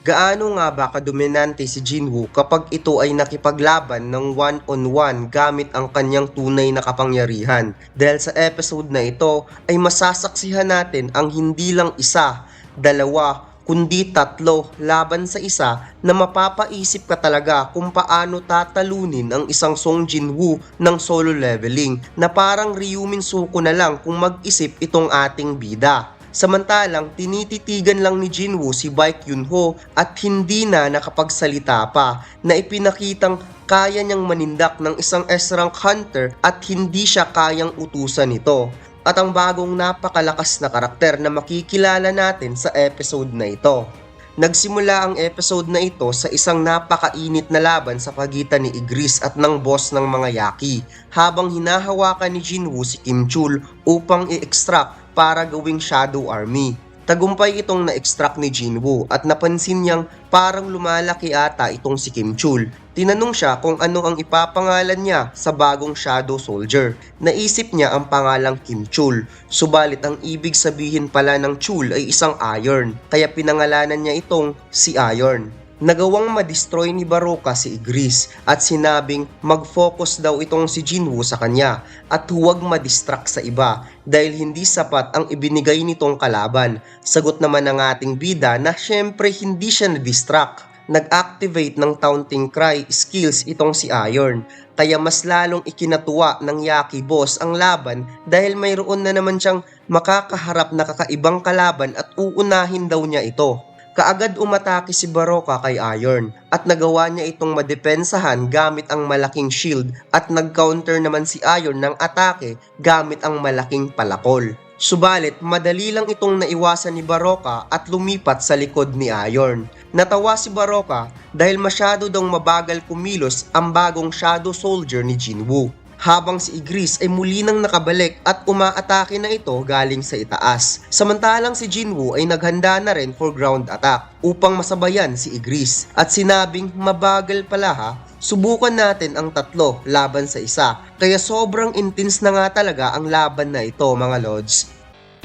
Gaano nga ba kadominante si Jinwoo kapag ito ay nakipaglaban ng one-on-one gamit ang kanyang tunay na kapangyarihan? Dahil sa episode na ito ay masasaksihan natin ang hindi lang isa, dalawa, kundi tatlo laban sa isa na mapapaisip ka talaga kung paano tatalunin ang isang Song Jinwoo ng solo leveling na parang Ryumin Suko na lang kung mag-isip itong ating bida. Samantalang tinititigan lang ni Jinwoo si Baek Yunho at hindi na nakapagsalita pa na ipinakitang kaya niyang manindak ng isang S-rank hunter at hindi siya kayang utusan nito. At ang bagong napakalakas na karakter na makikilala natin sa episode na ito. Nagsimula ang episode na ito sa isang napakainit na laban sa pagitan ni Igris at ng boss ng mga Yaki habang hinahawakan ni Jinwoo si Kim Chul upang i-extract para gawing Shadow Army. Tagumpay itong na-extract ni Jinwoo at napansin niyang parang lumalaki ata itong si Kim Chul. Tinanong siya kung ano ang ipapangalan niya sa bagong Shadow Soldier. Naisip niya ang pangalang Kim Chul, subalit ang ibig sabihin pala ng Chul ay isang iron, kaya pinangalanan niya itong si Iron. Nagawang ma-destroy ni Baroka si Igris at sinabing mag-focus daw itong si Jinwoo sa kanya at huwag ma-distract sa iba dahil hindi sapat ang ibinigay nitong kalaban. Sagot naman ng ating bida na syempre hindi siya na-distract. Nag-activate ng taunting cry skills itong si Iron kaya mas lalong ikinatuwa ng Yaki boss ang laban dahil mayroon na naman siyang makakaharap na kakaibang kalaban at uunahin daw niya ito. Kaagad umatake si Baroka kay Iron at nagawa niya itong madepensahan gamit ang malaking shield at nag-counter naman si Iron ng atake gamit ang malaking palakol. Subalit madali lang itong naiwasan ni Baroka at lumipat sa likod ni Iron. Natawa si Baroka dahil masyado daw mabagal kumilos ang bagong Shadow Soldier ni Jinwoo. Habang si Igris ay muli nang nakabalik at umaatake na ito galing sa itaas. Samantalang si Jinwoo ay naghanda na rin for ground attack upang masabayan si Igris. At sinabing mabagal pala ha, subukan natin ang tatlo laban sa isa. Kaya sobrang intense na nga talaga ang laban na ito mga lods.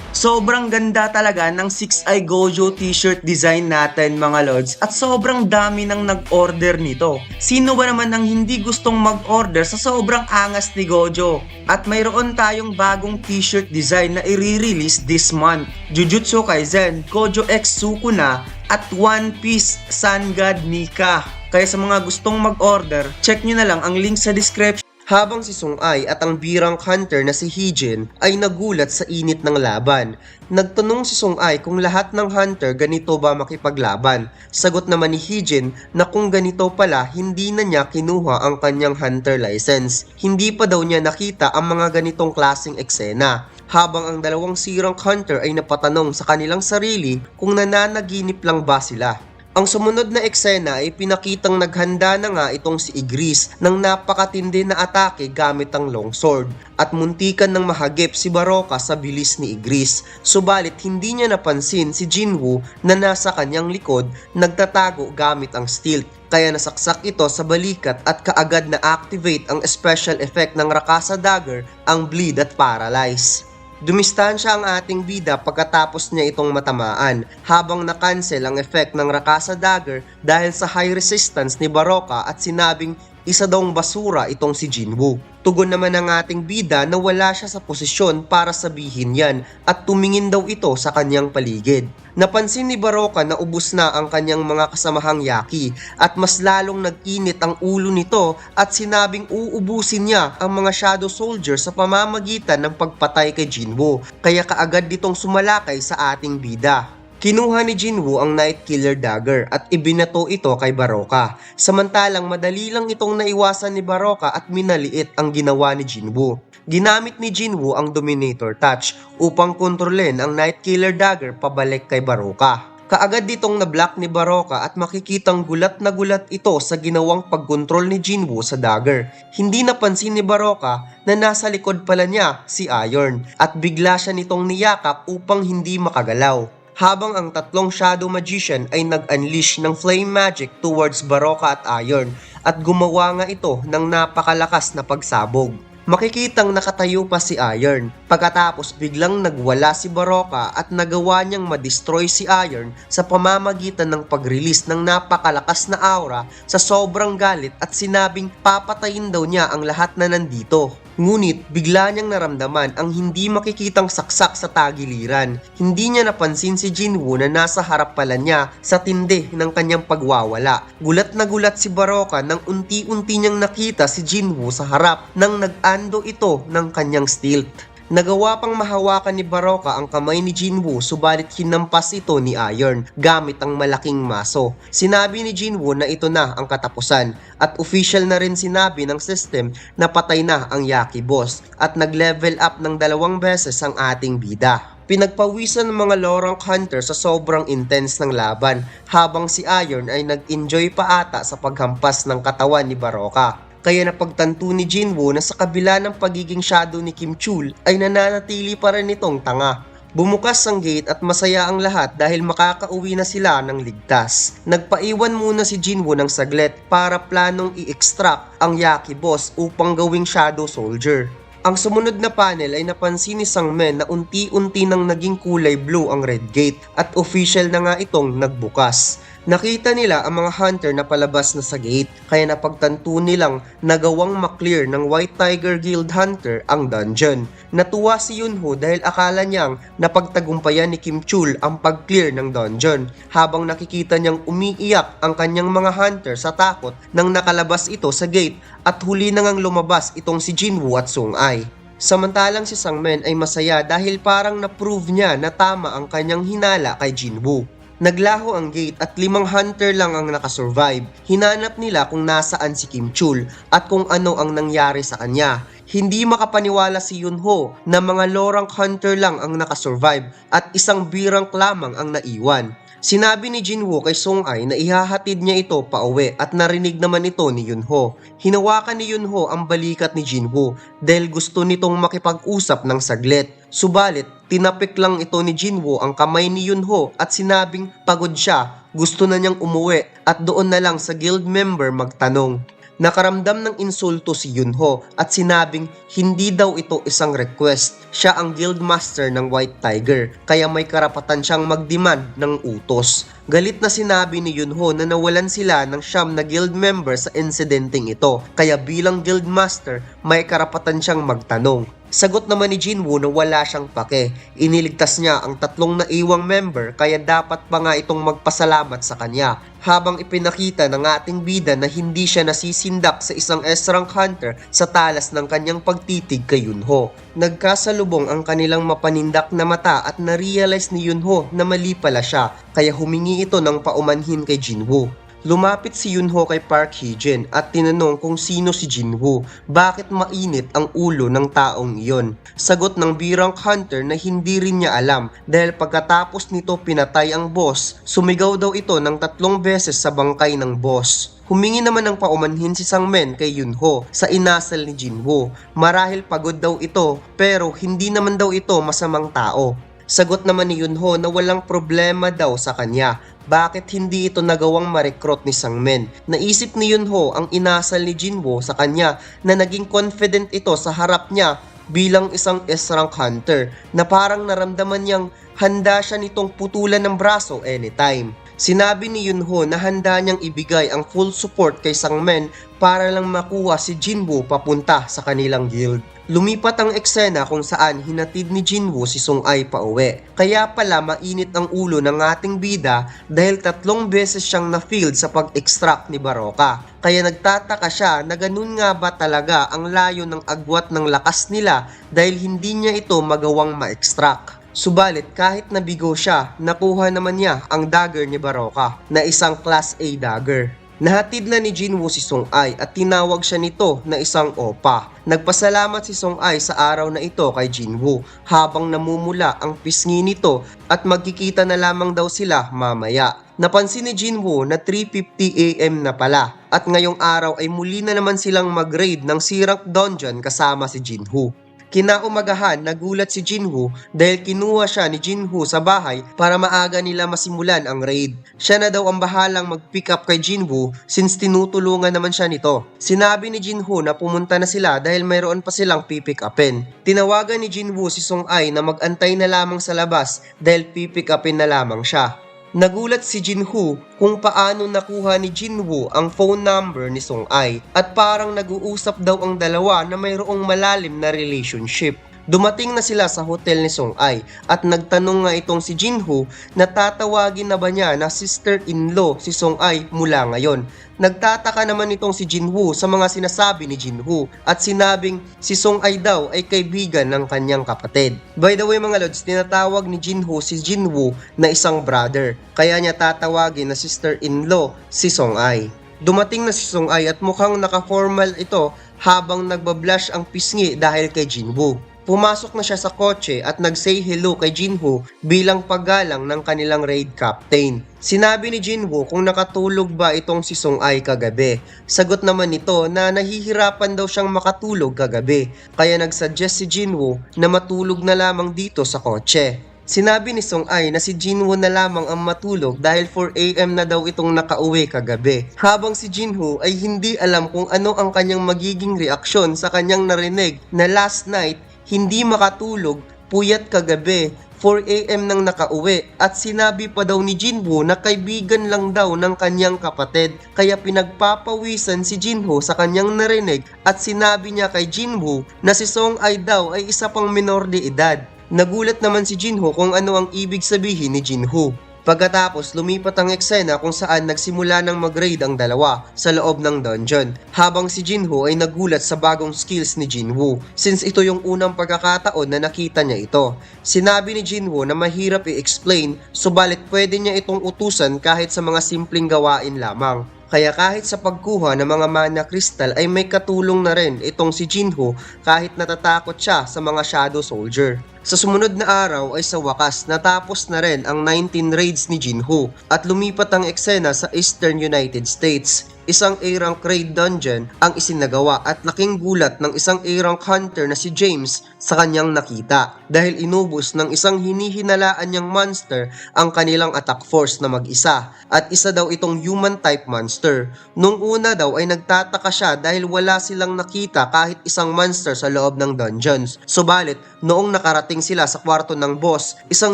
Sobrang ganda talaga ng 6i Gojo t-shirt design natin mga lods at sobrang dami nang nag-order nito. Sino ba naman ang hindi gustong mag-order sa sobrang angas ni Gojo? At mayroon tayong bagong t-shirt design na i-release this month. Jujutsu Kaisen, Gojo X Sukuna at One Piece Sun God Nika. Kaya sa mga gustong mag-order, check nyo na lang ang link sa description. Habang si Sung-ai at ang birang hunter na si Heejin ay nagulat sa init ng laban. Nagtanong si Sung-ai kung lahat ng hunter ganito ba makipaglaban. Sagot naman ni Heejin na kung ganito pala hindi na niya kinuha ang kanyang hunter license. Hindi pa daw niya nakita ang mga ganitong klaseng eksena. Habang ang dalawang sirang hunter ay napatanong sa kanilang sarili kung nananaginip lang ba sila. Ang sumunod na eksena ay pinakitang naghanda na nga itong si Igris ng napakatindi na atake gamit ang longsword at muntikan ng mahagip si Baroka sa bilis ni Igris. Subalit hindi niya napansin si Jinwoo na nasa kanyang likod nagtatago gamit ang stealth. Kaya nasaksak ito sa balikat at kaagad na activate ang special effect ng Rakasa Dagger, ang bleed at paralyze. Dumistansya ang ating bida pagkatapos niya itong matamaan habang na-cancel ang effect ng Rakasa Dagger dahil sa high resistance ni Baroka at sinabing isa daw basura itong si Jinwoo. Tugon naman ng ating bida na wala siya sa posisyon para sabihin yan at tumingin daw ito sa kanyang paligid. Napansin ni Baroka na ubos na ang kanyang mga kasamahang Yaki at mas lalong nag-init ang ulo nito at sinabing uubusin niya ang mga Shadow Soldier sa pamamagitan ng pagpatay kay Jinwoo. Kaya kaagad ditong sumalakay sa ating bida. Kinuha ni Jinwoo ang Night Killer Dagger at ibinato ito kay Baroka. Samantalang madali lang itong naiwasan ni Baroka at minaliit ang ginawa ni Jinwoo. Ginamit ni Jinwoo ang Dominator Touch upang kontrolin ang Night Killer Dagger pabalik kay Baroka. Kaagad ditong na-block ni Baroka at makikitang gulat na gulat ito sa ginawang pagkontrol ni Jinwoo sa dagger. Hindi napansin ni Baroka na nasa likod pala niya si Iron at bigla siya nitong niyakap upang hindi makagalaw. Habang ang tatlong Shadow Magician ay nag-unleash ng Flame Magic towards Baroka at Iron at gumawa nga ito ng napakalakas na pagsabog. makikitang nakatayo pa si Iron. Pagkatapos biglang nagwala si Baraka at nagawa niyang ma-destroy si Iron sa pamamagitan ng pag-release ng napakalakas na aura sa sobrang galit at sinabing papatayin daw niya ang lahat na nandito. Ngunit bigla niyang naramdaman ang hindi makikitang saksak sa tagiliran. Hindi niya napansin si Jinwoo na nasa harap pala niya sa tindi ng kanyang pagwawala. Gulat na gulat si Baraka nang unti-unti niyang nakita si Jinwoo sa harap nang nag-ando ito ng kanyang stealth. Nagawa pang mahawakan ni Baraka ang kamay ni Jinwoo subalit hinampas ito ni Iron gamit ang malaking maso. Sinabi ni Jinwoo na ito na ang katapusan at official na rin sinabi ng system na patay na ang Yaki Boss at nag-level up ng 2 beses ang ating bida. Pinagpawisan ng mga Lorang Hunter sa sobrang intense ng laban habang si Iron ay nag-enjoy pa ata sa paghampas ng katawan ni Baraka. Kaya napagtanto ni Jinwoo na sa kabila ng pagiging shadow ni Kim Chul ay nananatili pa rin itong tanga. Bumukas ang gate at masaya ang lahat dahil makakauwi na sila ng ligtas. Nagpaiwan muna si Jinwoo ng saglit para planong i-extract ang Yaki Boss upang gawing shadow soldier. Ang sumunod na panel ay napansin ni Sangmen na unti-unti nang naging kulay blue ang red gate at official na nga itong nagbukas. Nakita nila ang mga hunter na palabas na sa gate kaya napagtanto nilang nagawang maklear ng White Tiger Guild Hunter ang dungeon. Natuwa si Yunho dahil akala niyang napagtagumpayan ni Kim Chul ang pag-clear ng dungeon habang nakikita niyang umiiyak ang kanyang mga hunter sa takot nang nakalabas ito sa gate at huli na ngang lumabas itong si Jinwoo at Sung-ai. Samantalang si Sangmen ay masaya dahil parang na-prove niya na tama ang kanyang hinala kay Jinwoo. Naglaho ang gate at 5 hunter lang ang nakasurvive. Hinanap nila kung nasaan si Kim Chul at kung ano ang nangyari sa kanya. Hindi makapaniwala si Yunho na mga Lorang Hunter lang ang nakasurvive at isang B-rank lamang ang naiwan. Sinabi ni Jinwoo kay Sung-ai na ihahatid niya ito pauwi at narinig naman ito ni Yunho. Hinawakan ni Yunho ang balikat ni Jinwoo dahil gusto nitong makipag-usap ng saglit. Subalit, tinapik lang ito ni Jinwoo ang kamay ni Yunho at sinabing pagod siya, gusto na niyang umuwi at doon na lang sa guild member magtanong. Nakaramdam ng insulto si Yunho at sinabing hindi daw ito isang request. Siya ang guild master ng White Tiger kaya may karapatan siyang mag-demand ng utos. Galit na sinabi ni Yunho na nawalan sila ng 9 na guild member sa insidenteng ito kaya bilang guild master may karapatan siyang magtanong. Sagot naman ni Jinwoo na wala siyang pake. Iniligtas niya ang 3 naiwang member kaya dapat pa nga itong magpasalamat sa kanya. Habang ipinakita ng ating bida na hindi siya nasisindak sa isang S-rank hunter sa talas ng kanyang pagtitig kay Yunho. Nagkasalubong ang kanilang mapanindak na mata at na-realize ni Yunho na mali pala siya kaya humingi ito ng paumanhin kay Jinwoo. Lumapit si Yunho kay Park Hee-jin at tinanong kung sino si Jinwoo, bakit mainit ang ulo ng taong iyon. Sagot ng B-rank hunter na hindi rin niya alam dahil pagkatapos nito pinatay ang boss, sumigaw daw ito ng 3 beses sa bangkay ng boss. Humingi naman ng paumanhin si Sangmen kay Yunho sa inasal ni Jinwoo. Marahil pagod daw ito pero hindi naman daw ito masamang tao. Sagot naman ni Yunho na walang problema daw sa kanya. Bakit hindi ito nagawang ma-recruit ni Sangmen? Naisip ni Yunho ang inasal ni Jinwoo sa kanya na naging confident ito sa harap niya bilang isang S-rank hunter na parang naramdaman niyang handa siya nitong putulan ng braso anytime. Sinabi ni Yunho na handa niyang ibigay ang full support kay Sangmen para lang makuha si Jinwoo papunta sa kanilang guild. Lumipat ang eksena kung saan hinatid ni Jinwoo si Sung-ai pauwi. Kaya pala mainit ang ulo ng ating bida dahil 3 beses siyang na-field sa pag-extract ni Baraka. Kaya nagtataka siya na ganun nga ba talaga ang layo ng agwat ng lakas nila dahil hindi niya ito magawang ma-extract. Subalit kahit nabigo siya, nakuha naman niya ang dagger ni Baraka na isang class A dagger. Nahatid na ni Jinwoo si Sung-ai at tinawag siya nito na isang opa. Nagpasalamat si Sung-ai sa araw na ito kay Jinwoo habang namumula ang pisngi nito at magkikita na lamang daw sila mamaya. Napansin ni Jinwoo na 3:50 AM na pala at ngayong araw ay muli na naman silang mag-raid ng C-rank dungeon kasama si Jinwoo. Kinaumagahan, nagulat si Jinwoo dahil kinuha siya ni Jinwoo sa bahay para maaga nila masimulan ang raid. Siya na daw ang bahalang mag-pick up kay Jinwoo since tinutulungan naman siya nito. Sinabi ni Jinwoo na pumunta na sila dahil mayroon pa silang pipick upin. Tinawagan ni Jinwoo si Sung-ai na mag-antay na lamang sa labas dahil pipick upin na lamang siya. Nagulat si Jinwoo kung paano nakuha ni Jinwoo ang phone number ni Sung-ai at parang nag-uusap daw ang dalawa na mayroong malalim na relationship. Dumating na sila sa hotel ni Sung-ai at nagtanong nga itong si Jinwoo na tatawagin na ba niya na sister-in-law si Sung-ai mula ngayon. Nagtataka naman itong si Jinwoo sa mga sinasabi ni Jinwoo at sinabing si Sung-ai daw ay kaibigan ng kanyang kapatid. By the way mga lods, tinatawag ni Jinwoo si Jinwoo na isang brother, kaya niya tatawagin na sister-in-law si Sung-ai. Dumating na si Sung-ai at mukhang naka-formal ito habang nagbablush ang pisngi dahil kay Jinwoo. Pumasok na siya sa kotse at nag-say hello kay Jinwoo bilang paggalang ng kanilang raid captain. Sinabi ni Jinwoo kung nakatulog ba itong si Sung-ai kagabi. Sagot naman nito na nahihirapan daw siyang makatulog kagabi, kaya nagsuggest si Jinwoo na matulog na lamang dito sa kotse. Sinabi ni Sung-ai na si Jinwoo na lamang ang matulog dahil 4 AM na daw itong nakauwi kagabi. Habang si Jinwoo ay hindi alam kung ano ang kanyang magiging reaksyon sa kanyang narinig na last night hindi makatulog, puyat kagabi, 4 AM nang nakauwi at sinabi pa daw ni Jinwoo na kaibigan lang daw ng kanyang kapatid kaya pinagpapawisan si Jinwoo sa kanyang narinig at sinabi niya kay Jinwoo na si Sung-ai daw ay isa pang minor de edad. Nagulat naman si Jinwoo kung ano ang ibig sabihin ni Jinwoo. Pagkatapos, lumipat ang eksena kung saan nagsimula ng mag-raid ang dalawa sa loob ng dungeon, habang si Jinwoo ay nagulat sa bagong skills ni Jinwoo since ito yung unang pagkakataon na nakita niya ito. Sinabi ni Jinwoo na mahirap i-explain, subalit pwede niya itong utusan kahit sa mga simpleng gawain lamang. Kaya kahit sa pagkuha ng mga mana crystal ay may katulong na rin itong si Jinwoo kahit natatakot siya sa mga shadow soldier. Sa sumunod na araw ay sa wakas natapos na rin ang 19 raids ni Jinwoo at lumipat ang eksena sa Eastern United States. Isang A-rank raid dungeon ang isinagawa at laking gulat ng isang A-rank hunter na si James sa kanyang nakita dahil inubos ng isang hinihinalaan niyang monster ang kanilang attack force na mag-isa at isa daw itong human type monster. Nung una daw ay nagtataka siya dahil wala silang nakita kahit isang monster sa loob ng dungeons. Subalit, noong nakarating sila sa kwarto ng boss, isang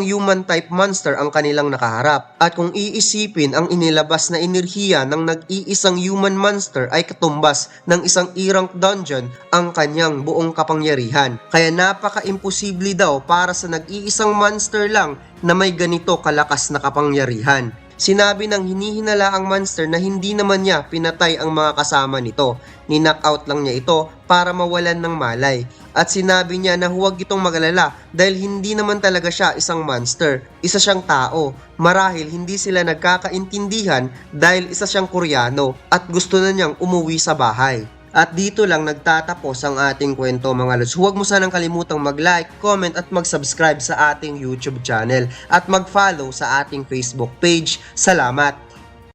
human type monster ang kanilang nakaharap. At kung iisipin ang inilabas na enerhiya ng nag-iisang human monster ay katumbas ng isang A-rank dungeon ang kanyang buong kapangyarihan. Kaya napaka-imposible daw para sa nag-iisang monster lang na may ganito kalakas na kapangyarihan. Sinabi ng hinihinalaang monster na hindi naman niya pinatay ang mga kasama nito. Ni-knockout lang niya ito para mawalan ng malay. At sinabi niya na huwag itong magalala dahil hindi naman talaga siya isang monster. Isa siyang tao. Marahil hindi sila nagkakaintindihan dahil isa siyang Koreano at gusto na niyang umuwi sa bahay. At dito lang nagtatapos ang ating kwento mga lods. Huwag mo sanang kalimutang mag-like, comment at mag-subscribe sa ating YouTube channel at mag-follow sa ating Facebook page. Salamat!